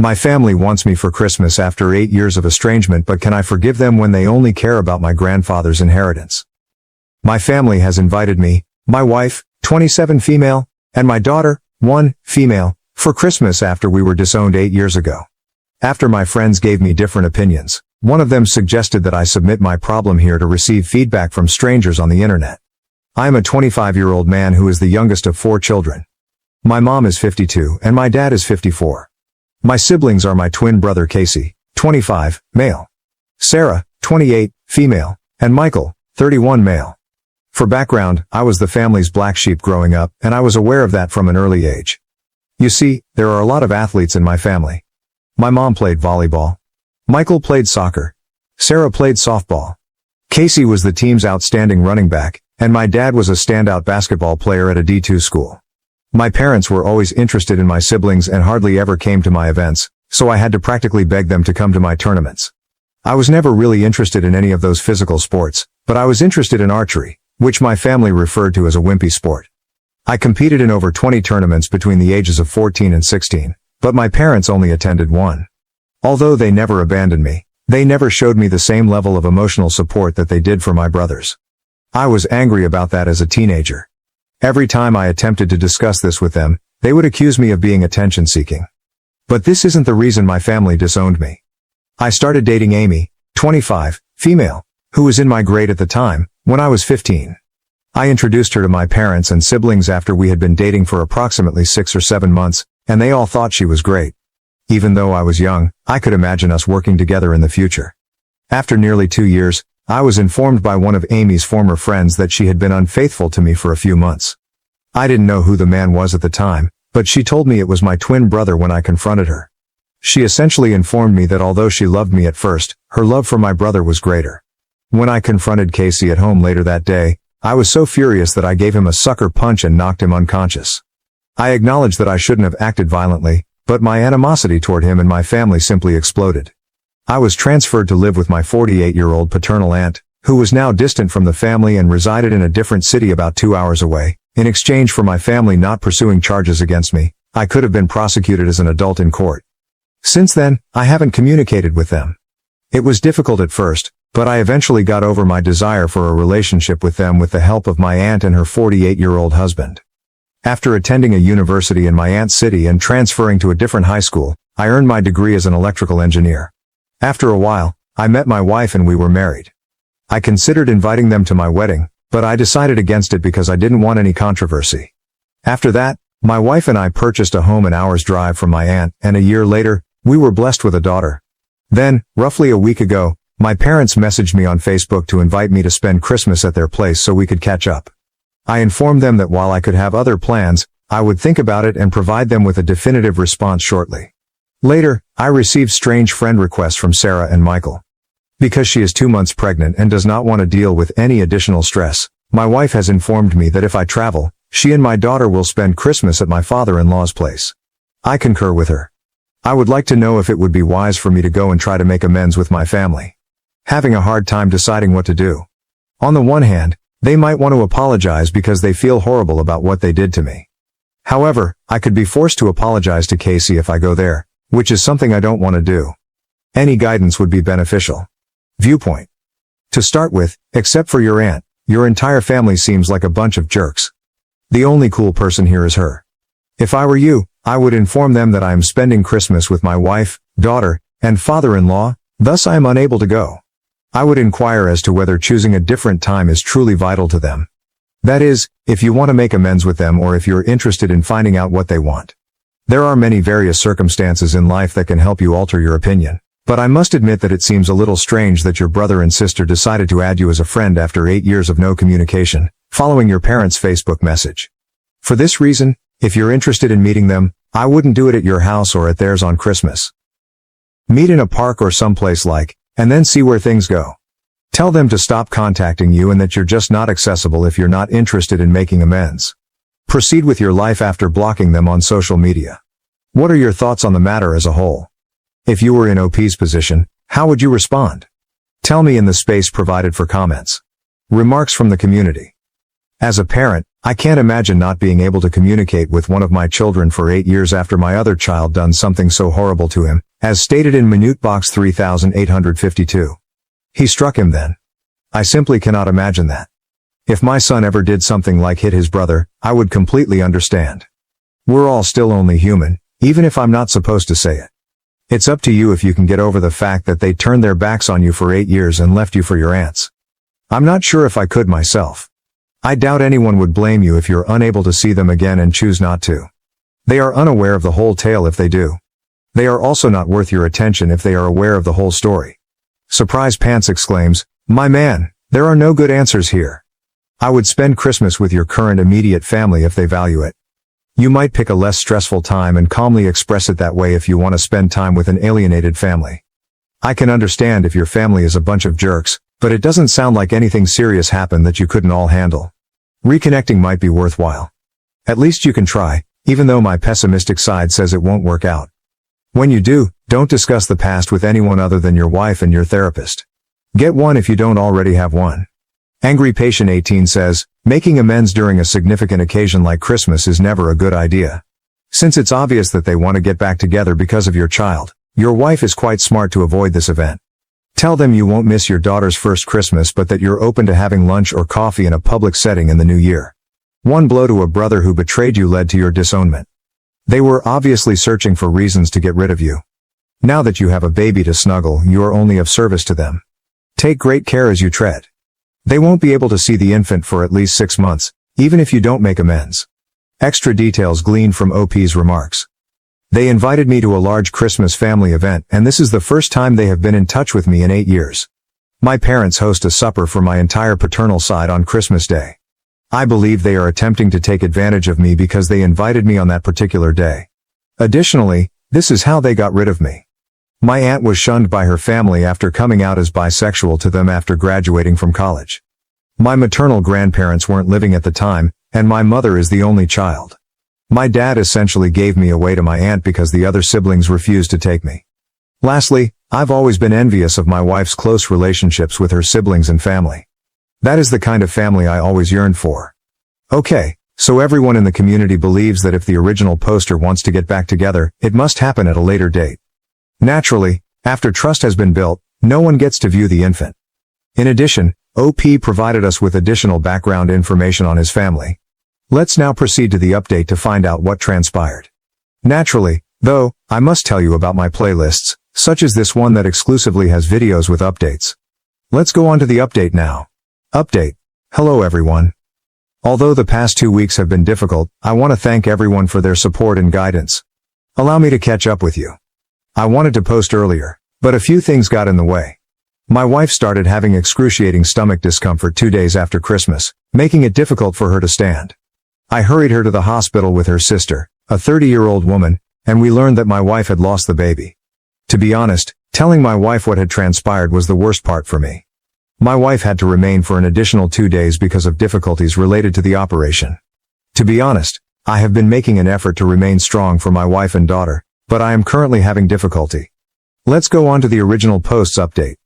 My family wants me for Christmas after 8 years of estrangement, but can I forgive them when they only care about my grandfather's inheritance? My family has invited me, my wife, 27 female, and my daughter, 1 female, for Christmas after we were disowned 8 years ago. After my friends gave me different opinions, one of them suggested that I submit my problem here to receive feedback from strangers on the internet. I am a 25-year-old man who is the youngest of 4 children. My mom is 52 and my dad is 54. My siblings are my twin brother Casey, 25, male. Sarah, 28, female, and Michael, 31, male. For background, I was the family's black sheep growing up, and I was aware of that from an early age. You see, there are a lot of athletes in my family. My mom played volleyball. Michael played soccer. Sarah played softball. Casey was the team's outstanding running back, and my dad was a standout basketball player at a D2 school. My parents were always interested in my siblings and hardly ever came to my events, so I had to practically beg them to come to my tournaments. I was never really interested in any of those physical sports, but I was interested in archery, which my family referred to as a wimpy sport. I competed in over 20 tournaments between the ages of 14 and 16, but my parents only attended one. Although they never abandoned me, they never showed me the same level of emotional support that they did for my brothers. I was angry about that as a teenager. Every time I attempted to discuss this with them, they would accuse me of being attention-seeking. But this isn't the reason my family disowned me. I started dating Amy, 25, female, who was in my grade at the time, when I was 15. I introduced her to my parents and siblings after we had been dating for approximately 6 or 7 months, and they all thought she was great. Even though I was young, I could imagine us working together in the future. After nearly 2 years, I was informed by one of Amy's former friends that she had been unfaithful to me for a few months. I didn't know who the man was at the time, but she told me it was my twin brother when I confronted her. She essentially informed me that although she loved me at first, her love for my brother was greater. When I confronted Casey at home later that day, I was so furious that I gave him a sucker punch and knocked him unconscious. I acknowledge that I shouldn't have acted violently, but my animosity toward him and my family simply exploded. I was transferred to live with my 48-year-old paternal aunt, who was now distant from the family and resided in a different city about 2 hours away. In exchange for my family not pursuing charges against me, I could have been prosecuted as an adult in court. Since then, I haven't communicated with them. It was difficult at first, but I eventually got over my desire for a relationship with them with the help of my aunt and her 48-year-old husband. After attending a university in my aunt's city and transferring to a different high school, I earned my degree as an electrical engineer. After a while, I met my wife and we were married. I considered inviting them to my wedding, but I decided against it because I didn't want any controversy. After that, my wife and I purchased a home an hour's drive from my aunt, and a year later, we were blessed with a daughter. Then, roughly a week ago, my parents messaged me on Facebook to invite me to spend Christmas at their place so we could catch up. I informed them that while I could have other plans, I would think about it and provide them with a definitive response shortly. Later, I received strange friend requests from Sarah and Michael. Because she is 2 months pregnant and does not want to deal with any additional stress, my wife has informed me that if I travel, she and my daughter will spend Christmas at my father-in-law's place. I concur with her. I would like to know if it would be wise for me to go and try to make amends with my family. Having a hard time deciding what to do. On the one hand, they might want to apologize because they feel horrible about what they did to me. However, I could be forced to apologize to Casey if I go there, which is something I don't want to do. Any guidance would be beneficial. Viewpoint. To start with, except for your aunt, your entire family seems like a bunch of jerks. The only cool person here is her. If I were you, I would inform them that I am spending Christmas with my wife, daughter, and father-in-law, thus I am unable to go. I would inquire as to whether choosing a different time is truly vital to them. That is, if you want to make amends with them or if you're interested in finding out what they want. There are many various circumstances in life that can help you alter your opinion, but I must admit that it seems a little strange that your brother and sister decided to add you as a friend after 8 years of no communication, following your parents' Facebook message. For this reason, if you're interested in meeting them, I wouldn't do it at your house or at theirs on Christmas. Meet in a park or someplace and then see where things go. Tell them to stop contacting you and that you're just not accessible if you're not interested in making amends. Proceed with your life after blocking them on social media. What are your thoughts on the matter as a whole? If you were in OP's position, how would you respond? Tell me in the space provided for comments. Remarks from the community. As a parent, I can't imagine not being able to communicate with one of my children for 8 years after my other child done something so horrible to him, as stated in Minute Box 3852. He struck him then. I simply cannot imagine that. If my son ever did something like hit his brother, I would completely understand. We're all still only human, even if I'm not supposed to say it. It's up to you if you can get over the fact that they turned their backs on you for 8 years and left you for your aunts. I'm not sure if I could myself. I doubt anyone would blame you if you're unable to see them again and choose not to. They are unaware of the whole tale if they do. They are also not worth your attention if they are aware of the whole story. Surprise Pants exclaims, "My man, there are no good answers here. I would spend Christmas with your current immediate family if they value it. You might pick a less stressful time and calmly express it that way if you want to spend time with an alienated family. I can understand if your family is a bunch of jerks, but it doesn't sound like anything serious happened that you couldn't all handle. Reconnecting might be worthwhile. At least you can try, even though my pessimistic side says it won't work out. When you do, don't discuss the past with anyone other than your wife and your therapist. Get one if you don't already have one." Angry Patient 18 says, "Making amends during a significant occasion like Christmas is never a good idea. Since it's obvious that they want to get back together because of your child, your wife is quite smart to avoid this event. Tell them you won't miss your daughter's first Christmas but that you're open to having lunch or coffee in a public setting in the new year. One blow to a brother who betrayed you led to your disownment. They were obviously searching for reasons to get rid of you. Now that you have a baby to snuggle, you are only of service to them. Take great care as you tread. They won't be able to see the infant for at least 6 months, even if you don't make amends." Extra details gleaned from OP's remarks. "They invited me to a large Christmas family event, and this is the first time they have been in touch with me in 8 years. My parents host a supper for my entire paternal side on Christmas Day. I believe they are attempting to take advantage of me because they invited me on that particular day. Additionally, this is how they got rid of me. My aunt was shunned by her family after coming out as bisexual to them after graduating from college. My maternal grandparents weren't living at the time, and my mother is the only child. My dad essentially gave me away to my aunt because the other siblings refused to take me. Lastly, I've always been envious of my wife's close relationships with her siblings and family. That is the kind of family I always yearned for." Okay, so everyone in the community believes that if the original poster wants to get back together, it must happen at a later date. Naturally, after trust has been built, no one gets to view the infant. In addition, OP provided us with additional background information on his family. Let's now proceed to the update to find out what transpired. Naturally, though, I must tell you about my playlists, such as this one that exclusively has videos with updates. Let's go on to the update now. Update. Hello everyone. Although the past 2 weeks have been difficult, I want to thank everyone for their support and guidance. Allow me to catch up with you. I wanted to post earlier, but a few things got in the way. My wife started having excruciating stomach discomfort 2 days after Christmas, making it difficult for her to stand. I hurried her to the hospital with her sister, a 30-year-old woman, and we learned that my wife had lost the baby. To be honest, telling my wife what had transpired was the worst part for me. My wife had to remain for an additional 2 days because of difficulties related to the operation. To be honest, I have been making an effort to remain strong for my wife and daughter, but I am currently having difficulty. Let's go on to the original post's update.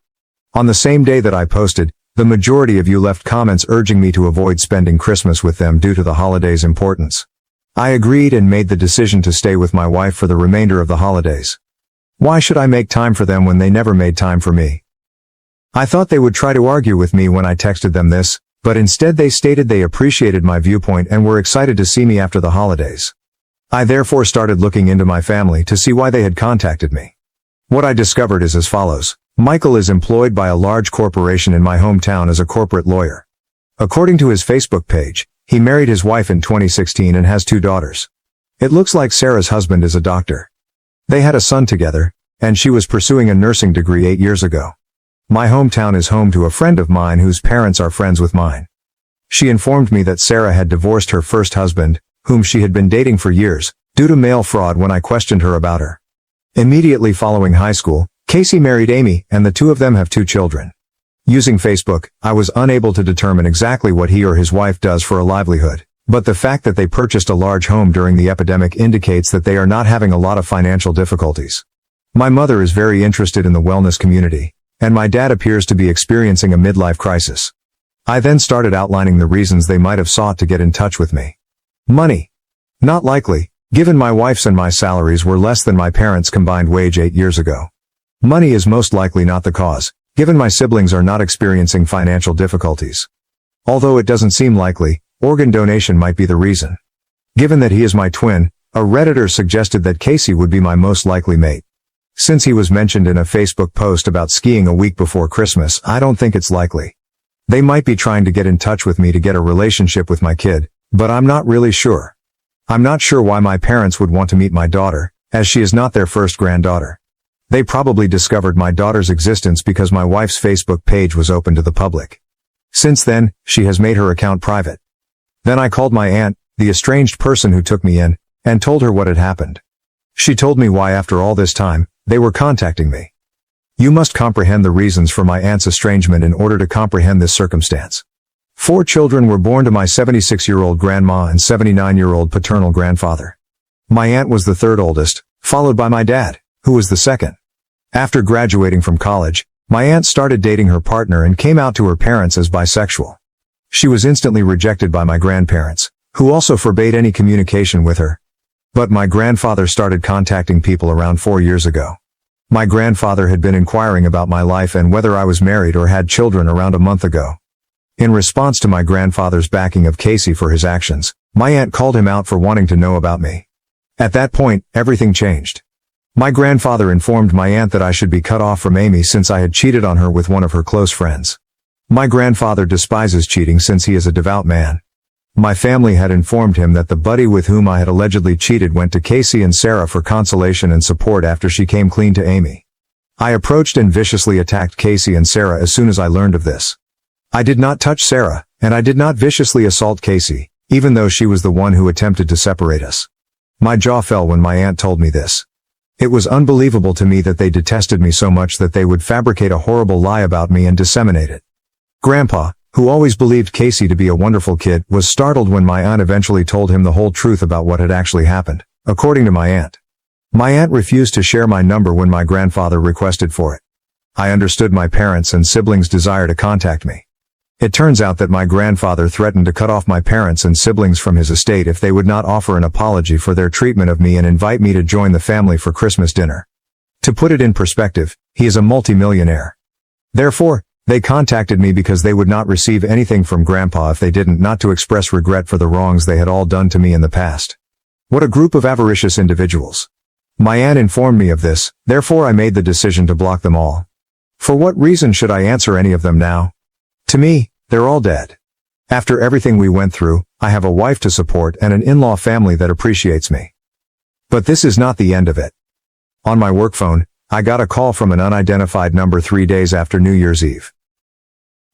On the same day that I posted, the majority of you left comments urging me to avoid spending Christmas with them due to the holiday's importance. I agreed and made the decision to stay with my wife for the remainder of the holidays. Why should I make time for them when they never made time for me? I thought they would try to argue with me when I texted them this, but instead they stated they appreciated my viewpoint and were excited to see me after the holidays. I therefore started looking into my family to see why they had contacted me. What I discovered is as follows. Michael is employed by a large corporation in my hometown as a corporate lawyer. According to his Facebook page, he married his wife in 2016 and has 2 daughters. It looks like Sarah's husband is a doctor. They had a son together, and she was pursuing a nursing degree 8 years ago. My hometown is home to a friend of mine whose parents are friends with mine. She informed me that Sarah had divorced her first husband, whom she had been dating for years, due to mail fraud when I questioned her about her. Immediately following high school, Casey married Amy, and the 2 of them have 2 children. Using Facebook, I was unable to determine exactly what he or his wife does for a livelihood, but the fact that they purchased a large home during the epidemic indicates that they are not having a lot of financial difficulties. My mother is very interested in the wellness community, and my dad appears to be experiencing a midlife crisis. I then started outlining the reasons they might have sought to get in touch with me. Money. Not likely, given my wife's and my salaries were less than my parents' combined wage 8 years ago. Money is most likely not the cause, given my siblings are not experiencing financial difficulties. Although it doesn't seem likely, organ donation might be the reason. Given that he is my twin, a Redditor suggested that Casey would be my most likely mate. Since he was mentioned in a Facebook post about skiing a week before Christmas, I don't think it's likely. They might be trying to get in touch with me to get a relationship with my kid, but I'm not really sure. I'm not sure why my parents would want to meet my daughter, as she is not their first granddaughter. They probably discovered my daughter's existence because my wife's Facebook page was open to the public. Since then, she has made her account private. Then I called my aunt, the estranged person who took me in, and told her what had happened. She told me why after all this time, they were contacting me. You must comprehend the reasons for my aunt's estrangement in order to comprehend this circumstance. 4 children were born to my 76-year-old grandma and 79-year-old paternal grandfather. My aunt was the third oldest, followed by my dad, who was the second. After graduating from college, my aunt started dating her partner and came out to her parents as bisexual. She was instantly rejected by my grandparents, who also forbade any communication with her. But my grandfather started contacting people around 4 years ago. My grandfather had been inquiring about my life and whether I was married or had children around a month ago. In response to my grandfather's backing of Casey for his actions, my aunt called him out for wanting to know about me. At that point, everything changed. My grandfather informed my aunt that I should be cut off from Amy since I had cheated on her with one of her close friends. My grandfather despises cheating since he is a devout man. My family had informed him that the buddy with whom I had allegedly cheated went to Casey and Sarah for consolation and support after she came clean to Amy. I approached and viciously attacked Casey and Sarah as soon as I learned of this. I did not touch Sarah, and I did not viciously assault Casey, even though she was the one who attempted to separate us. My jaw fell when my aunt told me this. It was unbelievable to me that they detested me so much that they would fabricate a horrible lie about me and disseminate it. Grandpa, who always believed Casey to be a wonderful kid, was startled when my aunt eventually told him the whole truth about what had actually happened, according to my aunt. My aunt refused to share my number when my grandfather requested for it. I understood my parents' and siblings' desire to contact me. It turns out that my grandfather threatened to cut off my parents and siblings from his estate if they would not offer an apology for their treatment of me and invite me to join the family for Christmas dinner. To put it in perspective, he is a multimillionaire. Therefore, they contacted me because they would not receive anything from Grandpa if they didn't, not to express regret for the wrongs they had all done to me in the past. What a group of avaricious individuals. My aunt informed me of this, therefore I made the decision to block them all. For what reason should I answer any of them now? To me, they're all dead. After everything we went through, I have a wife to support and an in-law family that appreciates me. But this is not the end of it. On my work phone, I got a call from an unidentified number 3 days after New Year's Eve.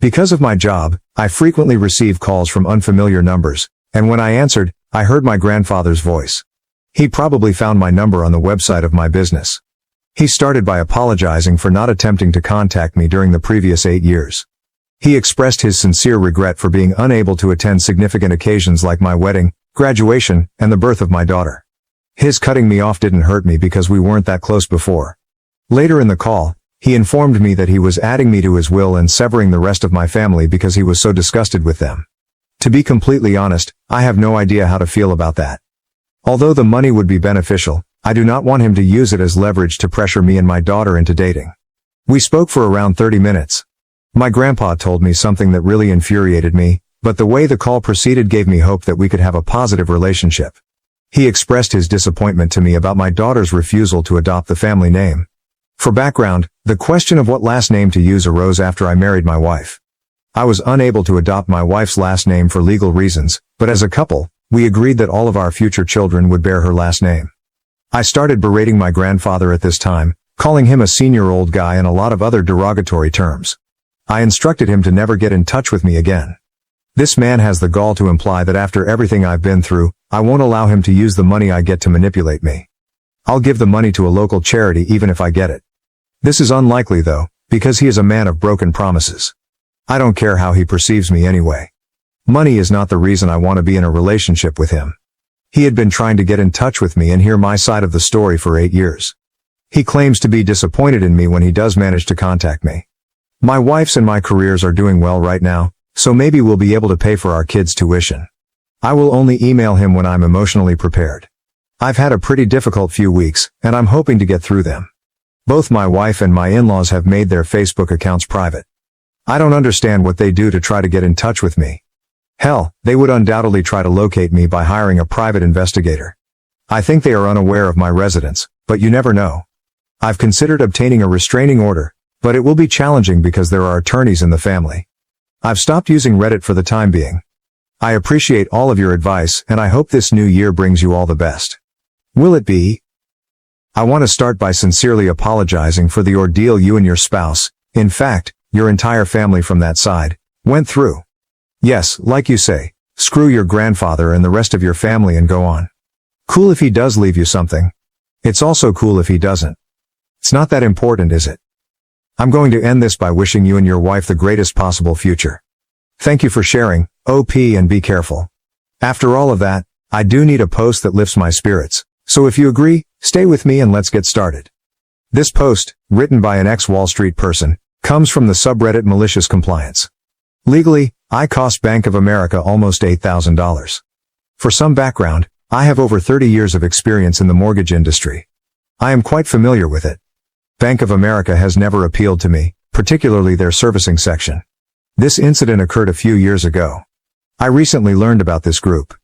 Because of my job, I frequently receive calls from unfamiliar numbers, and when I answered, I heard my grandfather's voice. He probably found my number on the website of my business. He started by apologizing for not attempting to contact me during the previous 8 years. He expressed his sincere regret for being unable to attend significant occasions like my wedding, graduation, and the birth of my daughter. His cutting me off didn't hurt me because we weren't that close before. Later in the call, he informed me that he was adding me to his will and severing the rest of my family because he was so disgusted with them. To be completely honest, I have no idea how to feel about that. Although the money would be beneficial, I do not want him to use it as leverage to pressure me and my daughter into dating. We spoke for around 30 minutes. My grandpa told me something that really infuriated me, but the way the call proceeded gave me hope that we could have a positive relationship. He expressed his disappointment to me about my daughter's refusal to adopt the family name. For background, the question of what last name to use arose after I married my wife. I was unable to adopt my wife's last name for legal reasons, but as a couple, we agreed that all of our future children would bear her last name. I started berating my grandfather at this time, calling him a senior old guy and a lot of other derogatory terms. I instructed him to never get in touch with me again. This man has the gall to imply that after everything I've been through, I won't allow him to use the money I get to manipulate me. I'll give the money to a local charity even if I get it. This is unlikely though, because he is a man of broken promises. I don't care how he perceives me anyway. Money is not the reason I want to be in a relationship with him. He had been trying to get in touch with me and hear my side of the story for 8 years. He claims to be disappointed in me when he does manage to contact me. My wife's and my careers are doing well right now, So maybe we'll be able to pay for our kids' tuition. I will only email him when I'm emotionally prepared. I've had a pretty difficult few weeks, and I'm hoping to get through them. Both my wife and my in-laws have made their Facebook accounts private. I don't understand what they do to try to get in touch with me. Hell, they would undoubtedly try to locate me by hiring a private investigator. I think they are unaware of my residence, but you never know. I've considered obtaining a restraining order, but it will be challenging because there are attorneys in the family. I've stopped using Reddit for the time being. I appreciate all of your advice, and I hope this new year brings you all the best. Will it be? I want to start by sincerely apologizing for the ordeal you and your spouse, in fact, your entire family from that side, went through. Yes, like you say, screw your grandfather and the rest of your family and go on. Cool if he does leave you something. It's also cool if he doesn't. It's not that important, is it? I'm going to end this by wishing you and your wife the greatest possible future. Thank you for sharing, OP, and be careful. After all of that, I do need a post that lifts my spirits, so if you agree, stay with me and let's get started. This post, written by an ex-Wall Street person, comes from the subreddit Malicious Compliance. Legally, I cost Bank of America almost $8,000. For some background, I have over 30 years of experience in the mortgage industry. I am quite familiar with it. Bank of America has never appealed to me, particularly their servicing section. This incident occurred a few years ago. I recently learned about this group.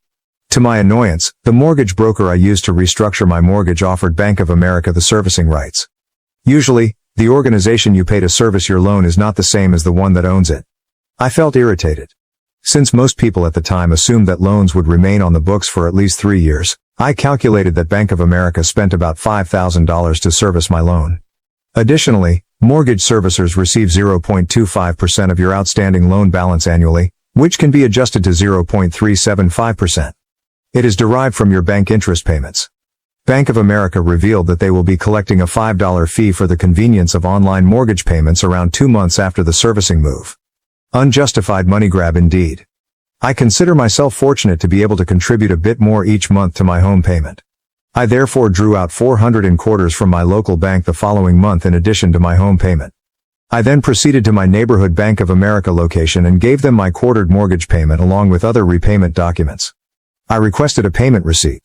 To my annoyance, the mortgage broker I used to restructure my mortgage offered Bank of America the servicing rights. Usually, the organization you pay to service your loan is not the same as the one that owns it. I felt irritated. Since most people at the time assumed that loans would remain on the books for at least 3 years, I calculated that Bank of America spent about $5,000 to service my loan. Additionally, mortgage servicers receive 0.25% of your outstanding loan balance annually, which can be adjusted to 0.375%. It is derived from your bank interest payments. Bank of America revealed that they will be collecting a $5 fee for the convenience of online mortgage payments around 2 months after the servicing move. Unjustified money grab indeed. I consider myself fortunate to be able to contribute a bit more each month to my home payment. I therefore drew out $400 in quarters from my local bank the following month in addition to my home payment. I then proceeded to my neighborhood Bank of America location and gave them my quartered mortgage payment along with other repayment documents. I requested a payment receipt.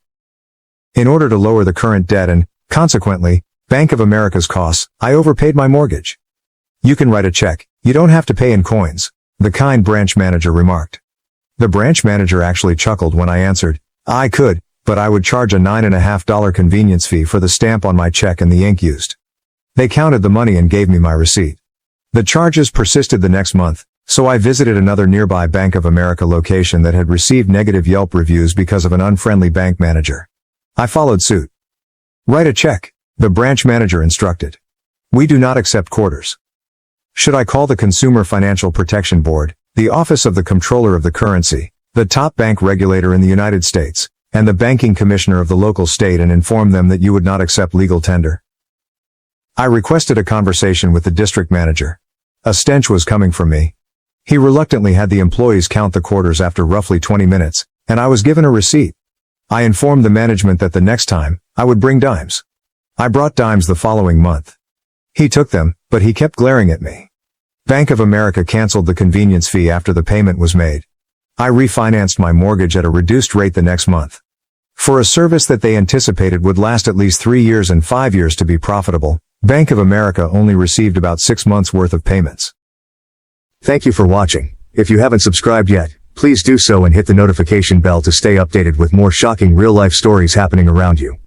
In order to lower the current debt and, consequently, Bank of America's costs, I overpaid my mortgage. You can write a check, you don't have to pay in coins, the kind branch manager remarked. The branch manager actually chuckled when I answered, I could, but I would charge a $9.50 convenience fee for the stamp on my check and the ink used. They counted the money and gave me my receipt. The charges persisted the next month, so I visited another nearby Bank of America location that had received negative Yelp reviews because of an unfriendly bank manager. I followed suit. Write a check, the branch manager instructed. We do not accept quarters. Should I call the Consumer Financial Protection Board, the Office of the Comptroller of the Currency, the top bank regulator in the United States, and the banking commissioner of the local state and inform them that you would not accept legal tender? I requested a conversation with the district manager. A stench was coming from me. He reluctantly had the employees count the quarters after roughly 20 minutes, and I was given a receipt. I informed the management that the next time, I would bring dimes. I brought dimes the following month. He took them, but he kept glaring at me. Bank of America canceled the convenience fee after the payment was made. I refinanced my mortgage at a reduced rate the next month. For a service that they anticipated would last at least 3 years and 5 years to be profitable, Bank of America only received about 6 months' worth of payments. Thank you for watching. If you haven't subscribed yet, please do so and hit the notification bell to stay updated with more shocking real-life stories happening around you.